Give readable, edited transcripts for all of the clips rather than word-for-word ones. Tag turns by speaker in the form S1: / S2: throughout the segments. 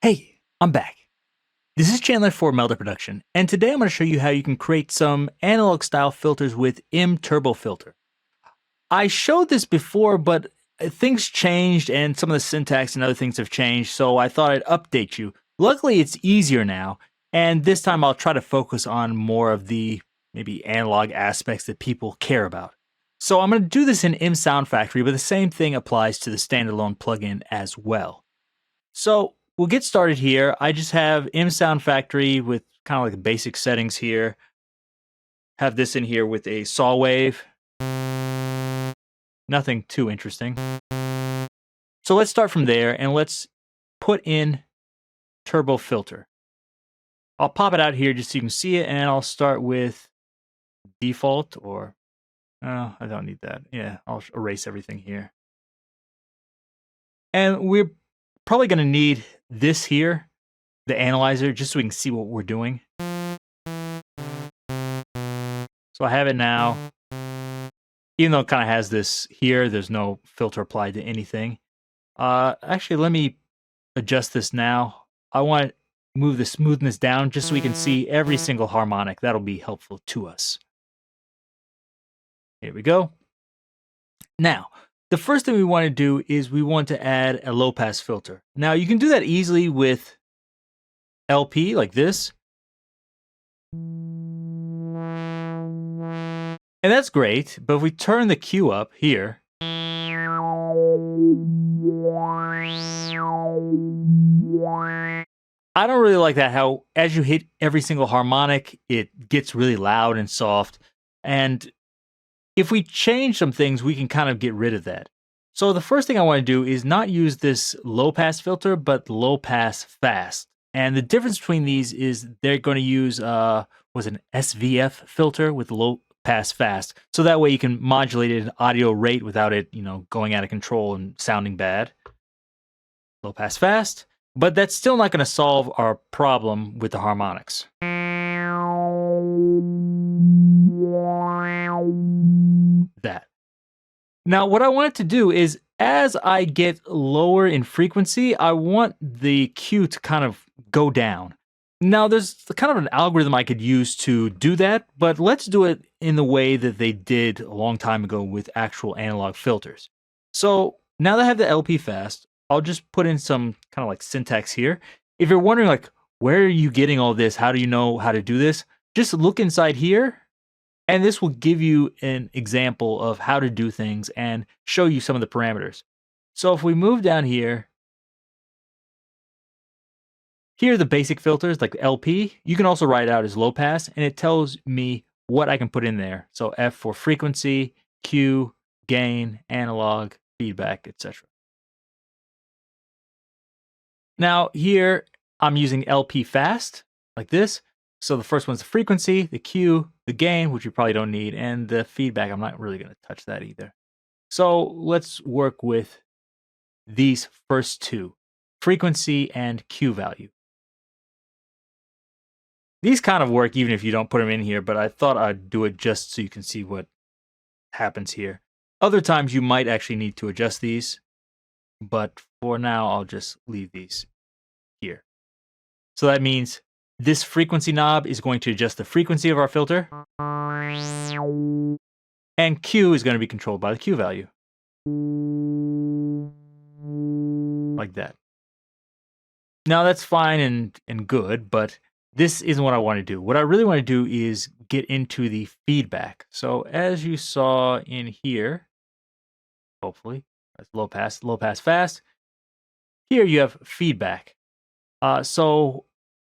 S1: Hey, I'm back. This is Chandler for Melder Production, and today I'm going to show you how you can create some analog style filters with MTurboFilter. I showed this before, but things changed and some of the syntax and other things have changed, so I thought I'd update you. Luckily, it's easier now, and this time I'll try to focus on more of the maybe analog aspects that people care about. So I'm going to do this in Sound Factory, but the same thing applies to the standalone plugin as well. So we'll get started here. I just have Sound Factory with kind of like the basic settings here. Have this in here with a saw wave. Nothing too interesting. So let's start from there and let's put in MTurboFilter. I'll pop it out here just so you can see it, and I'll start with default, or I don't need that. Yeah, I'll erase everything here. And we're probably going to need this here, the analyzer, just so we can see what we're doing. So I have it now. Even though it kind of has this here, there's no filter applied to anything. Actually, let me adjust this now. I want to move the smoothness down just so we can see every single harmonic. That'll be helpful to us. Here we go. Now, the first thing we want to do is we want to add a low-pass filter. Now, you can do that easily with LP like this. And that's great, but if we turn the Q up here, I don't really like that, how as you hit every single harmonic, it gets really loud and soft. And if we change some things, we can kind of get rid of that. So the first thing I want to do is not use this low-pass filter, but low-pass fast. And the difference between these is they're going to use an SVF filter with low-pass fast. So that way you can modulate it at audio rate without it, going out of control and sounding bad. Low-pass fast. But that's still not going to solve our problem with the harmonics. That. Now, what I want it to do is, as I get lower in frequency, I want the Q to kind of go down. Now, there's kind of an algorithm I could use to do that, but let's do it in the way that they did a long time ago with actual analog filters. So now that I have the LP fast, I'll just put in some kind of like syntax here. If you're wondering, like, where are you getting all this? How do you know how to do this? Just look inside here, and this will give you an example of how to do things and show you some of the parameters. So if we move down here, here are the basic filters like LP. You can also write it out as low pass, and it tells me what I can put in there. So F for frequency, Q, gain, analog, feedback, etc. Now here, I'm using LP fast, like this. So the first one's the frequency, the Q, the gain, which you probably don't need, and the feedback. I'm not really going to touch that either. So let's work with these first two, frequency and Q value. These kind of work even if you don't put them in here, but I thought I'd do it just so you can see what happens here. Other times you might actually need to adjust these, but for now I'll just leave these here. So that means this frequency knob is going to adjust the frequency of our filter, and Q is going to be controlled by the Q value. Like that. Now that's fine and good, but this isn't what I want to do. What I really want to do is get into the feedback. So as you saw in here, hopefully, that's low pass fast. Here you have feedback. So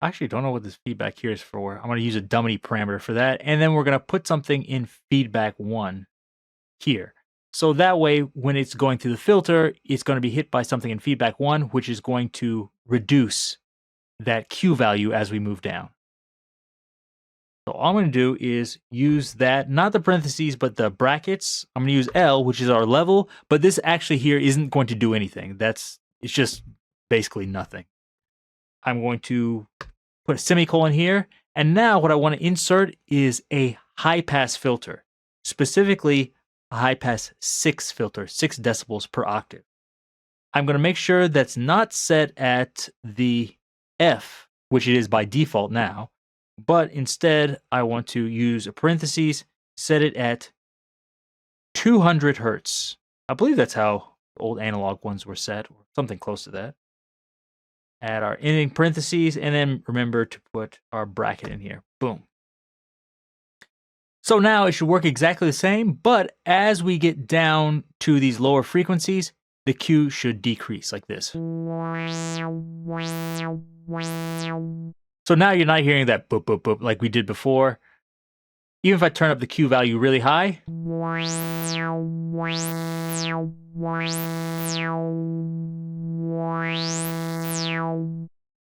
S1: I actually don't know what this feedback here is for. I'm going to use a dummy parameter for that. And then we're going to put something in feedback 1 here. So that way, when it's going through the filter, it's going to be hit by something in feedback 1, which is going to reduce that Q value as we move down. So all I'm going to do is use that, not the parentheses, but the brackets. I'm going to use L, which is our level, but this actually here isn't going to do anything. It's just basically nothing. I'm going to put a semicolon here, and now what I want to insert is a high-pass filter, specifically a high-pass 6 filter, 6 decibels per octave. I'm going to make sure that's not set at the F, which it is by default now, but instead I want to use a parentheses, set it at 200 hertz. I believe that's how old analog ones were set, or something close to that. Add our ending parentheses, and then remember to put our bracket in here. Boom. So now it should work exactly the same, but as we get down to these lower frequencies, the Q should decrease like this. So now you're not hearing that boop, boop, boop like we did before. Even if I turn up the Q value really high,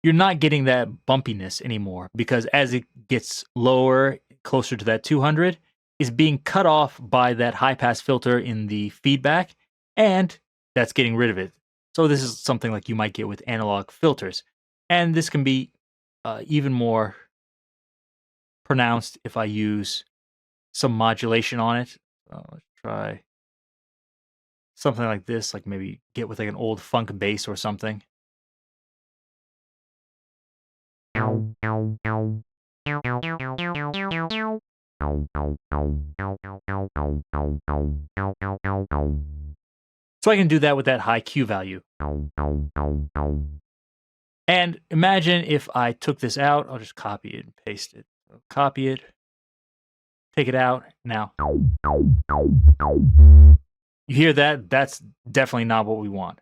S1: you're not getting that bumpiness anymore, because as it gets lower, closer to that 200, is being cut off by that high pass filter in the feedback, and that's getting rid of it. So this is something like you might get with analog filters. And this can be even more pronounced if I use some modulation on it. Let's try something like this, like maybe get with like an old funk bass or something. So I can do that with that high Q value. And imagine if I took this out, I'll just copy it and paste it. So copy it, take it out. Now, you hear that? That's definitely not what we want.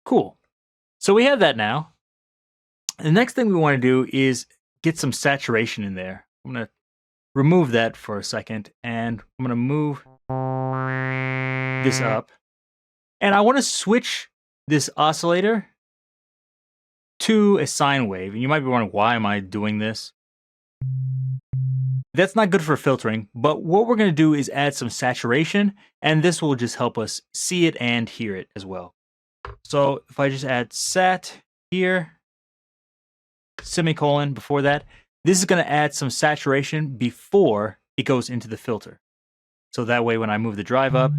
S1: Cool. So we have that now. The next thing we want to do is get some saturation in there. I'm going to remove that for a second, and I'm going to move this up. And I want to switch this oscillator to a sine wave. And you might be wondering, why am I doing this? That's not good for filtering, but what we're going to do is add some saturation, and this will just help us see it and hear it as well. So if I just add sat here, semicolon before that, this is going to add some saturation before it goes into the filter. So that way when I move the drive up,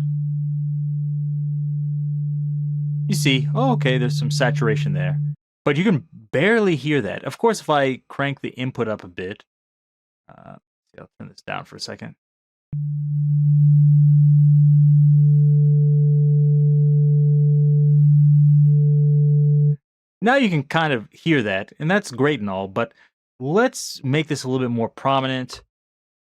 S1: you see, oh, okay, there's some saturation there. But you can barely hear that. Of course, if I crank the input up a bit, I'll turn this down for a second. Now you can kind of hear that, and that's great and all, but let's make this a little bit more prominent.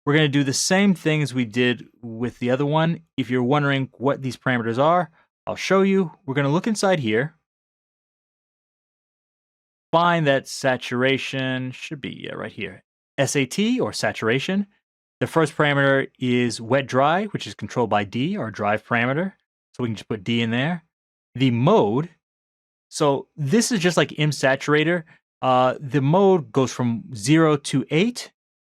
S1: We're going to do the same thing as we did with the other one. If you're wondering what these parameters are, I'll show you. We're going to look inside here. Find that saturation, should be right here. SAT, or saturation. The first parameter is wet dry, which is controlled by D, our drive parameter. So we can just put D in there. The mode, so this is just like M saturator. The mode goes from 0 to 8.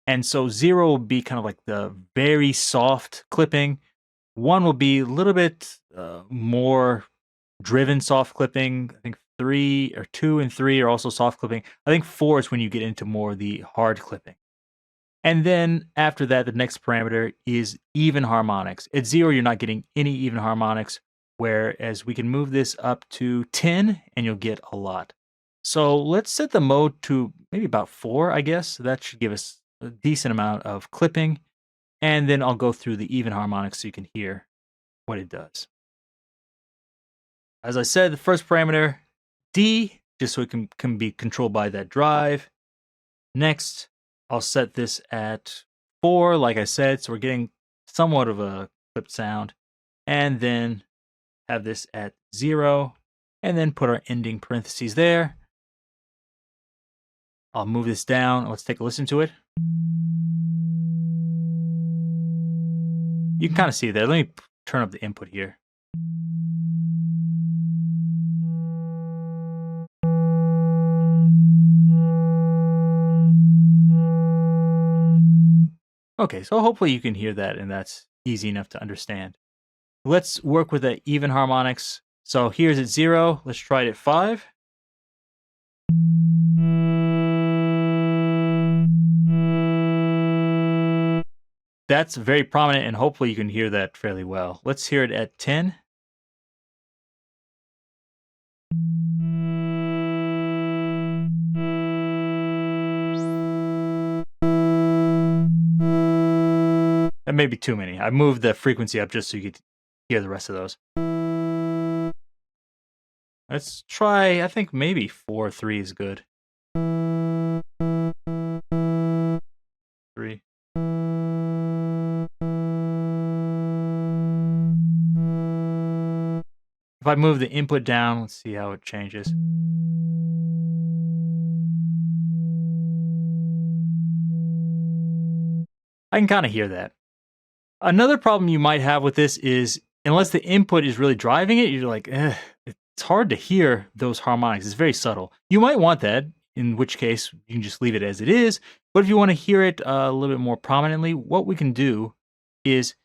S1: And so 0 will be kind of like the very soft clipping. 1 will be a little bit more driven soft clipping. I think 3 or 2 and 3 are also soft clipping. I think 4 is when you get into more of the hard clipping. And then after that, the next parameter is even harmonics. At 0, you're not getting any even harmonics, whereas we can move this up to 10 and you'll get a lot. So let's set the mode to maybe about 4, I guess. So that should give us a decent amount of clipping. And then I'll go through the even harmonics so you can hear what it does. As I said, the first parameter, D, just so it can be controlled by that drive. Next, I'll set this at 4, like I said, so we're getting somewhat of a clipped sound. And then have this at 0, and then put our ending parentheses there. I'll move this down. Let's take a listen to it. You can kind of see there. Let me turn up the input here. Okay, so hopefully you can hear that, and that's easy enough to understand. Let's work with the even harmonics. So here's at 0. Let's try it at 5. that's very prominent, and hopefully you can hear that fairly well. Let's hear it at 10. That may be too many. I moved the frequency up just so you could hear the rest of those. Let's try, I think maybe 4-3 is good. 3. If I move the input down, let's see how it changes. I can kind of hear that. Another problem you might have with this is, unless the input is really driving it, you're like, it's hard to hear those harmonics. It's very subtle. You might want that, in which case you can just leave it as it is. But if you want to hear it a little bit more prominently, what we can do is,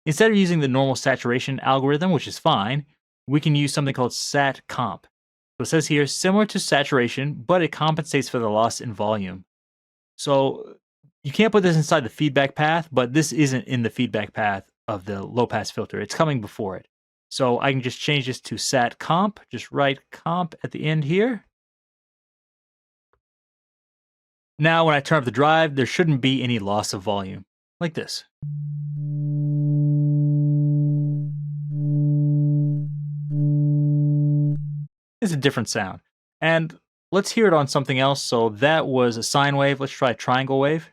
S1: instead of using the normal saturation algorithm, which is fine, we can use something called sat comp. So it says here, similar to saturation, but it compensates for the loss in volume. So you can't put this inside the feedback path, but this isn't in the feedback path of the low pass filter. It's coming before it. So I can just change this to sat comp, just write comp at the end here. Now when I turn up the drive, there shouldn't be any loss of volume, like this. It's a different sound. And let's hear it on something else. So that was a sine wave. Let's try a triangle wave.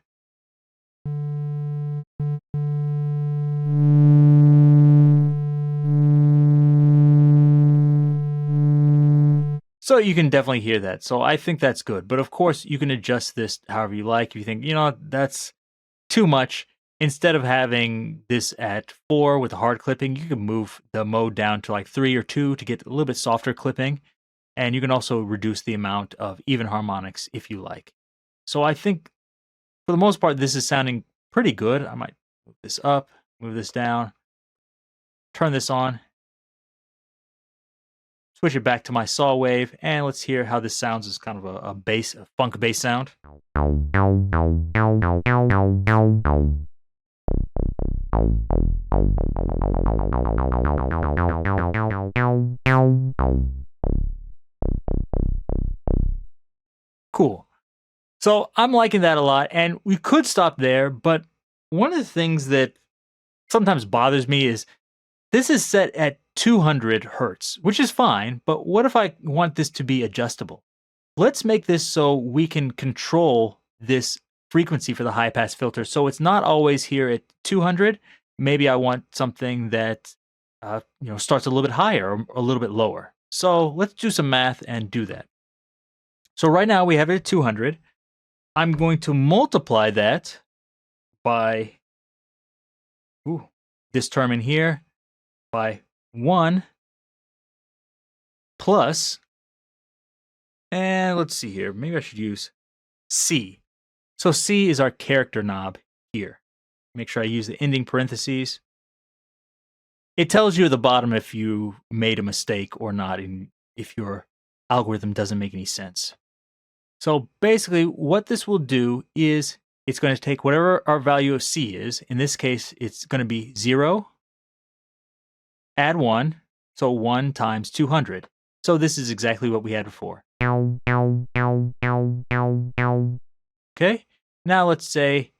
S1: So you can definitely hear that. So I think that's good. But of course, you can adjust this however you like. If you think, that's too much, instead of having this at 4 with the hard clipping, you can move the mode down to like 3 or 2 to get a little bit softer clipping. And you can also reduce the amount of even harmonics if you like. So I think for the most part, this is sounding pretty good. I might move this up, move this down, turn this on, switch it back to my saw wave, and let's hear how this sounds as kind of a bass, a funk bass sound. Cool. So I'm liking that a lot, and we could stop there, but one of the things that sometimes bothers me is this is set at 200 hertz, which is fine, but what if I want this to be adjustable? Let's make this so we can control this frequency for the high pass filter, so it's not always here at 200. Maybe I want something that starts a little bit higher or a little bit lower. So let's do some math and do that. So right now we have it at 200. I'm going to multiply that by this term in here by 1 plus, and let's see here, maybe I should use C. So C is our character knob here. Make sure I use the ending parentheses. It tells you at the bottom if you made a mistake or not, and if your algorithm doesn't make any sense. So basically what this will do is it's going to take whatever our value of C is. In this case, it's going to be 0, add 1, so 1 times 200. So this is exactly what we had before. Okay, now let's say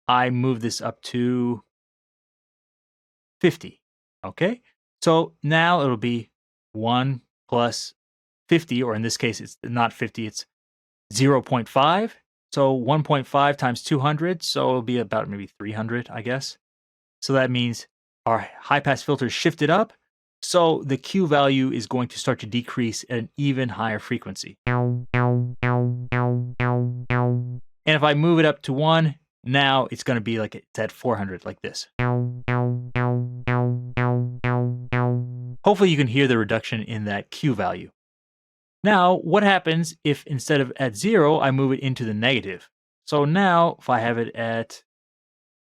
S1: I move this up to 50. Okay, so now it'll be 1 plus 50, or in this case, it's not 50, it's 0.5. So 1.5 times 200, so it'll be about maybe 300, I guess. So that means our high-pass filter is shifted up, so the Q value is going to start to decrease at an even higher frequency. And if I move it up to 1, now it's going to be like it's at 400, like this. Hopefully you can hear the reduction in that Q value. Now, what happens if instead of at 0, I move it into the negative? So now, if I have it at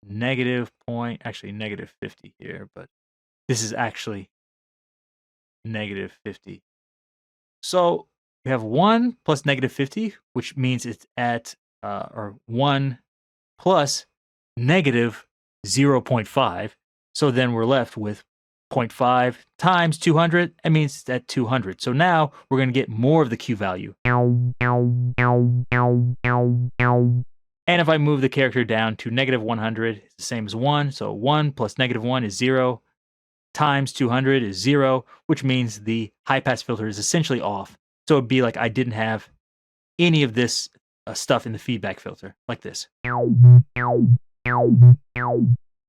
S1: negative 50 here, but this is actually negative 50. So we have 1 plus negative 50, which means it's at, or 1 plus negative 0.5. So then we're left with 0.5 times 200. That means that 200. So now we're going to get more of the Q value. And if I move the character down to negative 100, it's the same as 1. So 1 plus negative 1 is 0. Times 200 is 0, which means the high-pass filter is essentially off. So it'd be like I didn't have any of this stuff in the feedback filter, like this. You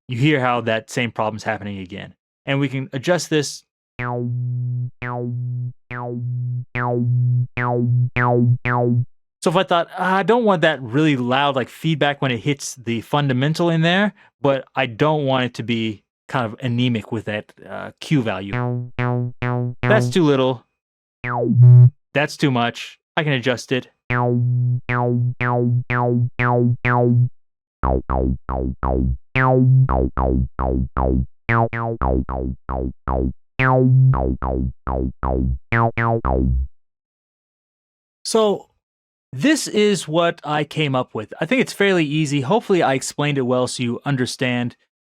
S1: hear how that same problem's happening again. And we can adjust this. So if I thought, I don't want that really loud like feedback when it hits the fundamental in there, but I don't want it to be kind of anemic with that Q value. That's too little. That's too much. I can adjust it. So this is what I came up with. I think it's fairly easy. Hopefully I explained it well so you understand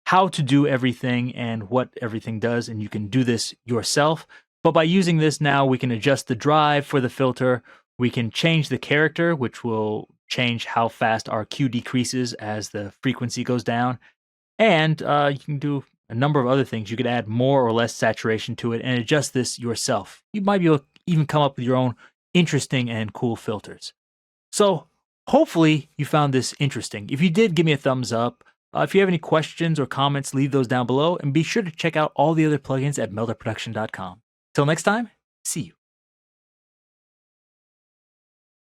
S1: how to do everything and what everything does, and you can do this yourself. But by using this now, we can adjust the drive for the filter. We can change the character, which will change how fast our Q decreases as the frequency goes down. And you can do a number of other things. You could add more or less saturation to it and adjust this yourself. You might be able to even come up with your own interesting and cool filters. So hopefully you found this interesting. If you did, give me a thumbs up. If you have any questions or comments, leave those down below, and be sure to check out all the other plugins at melterproduction.com. Till next time, see you.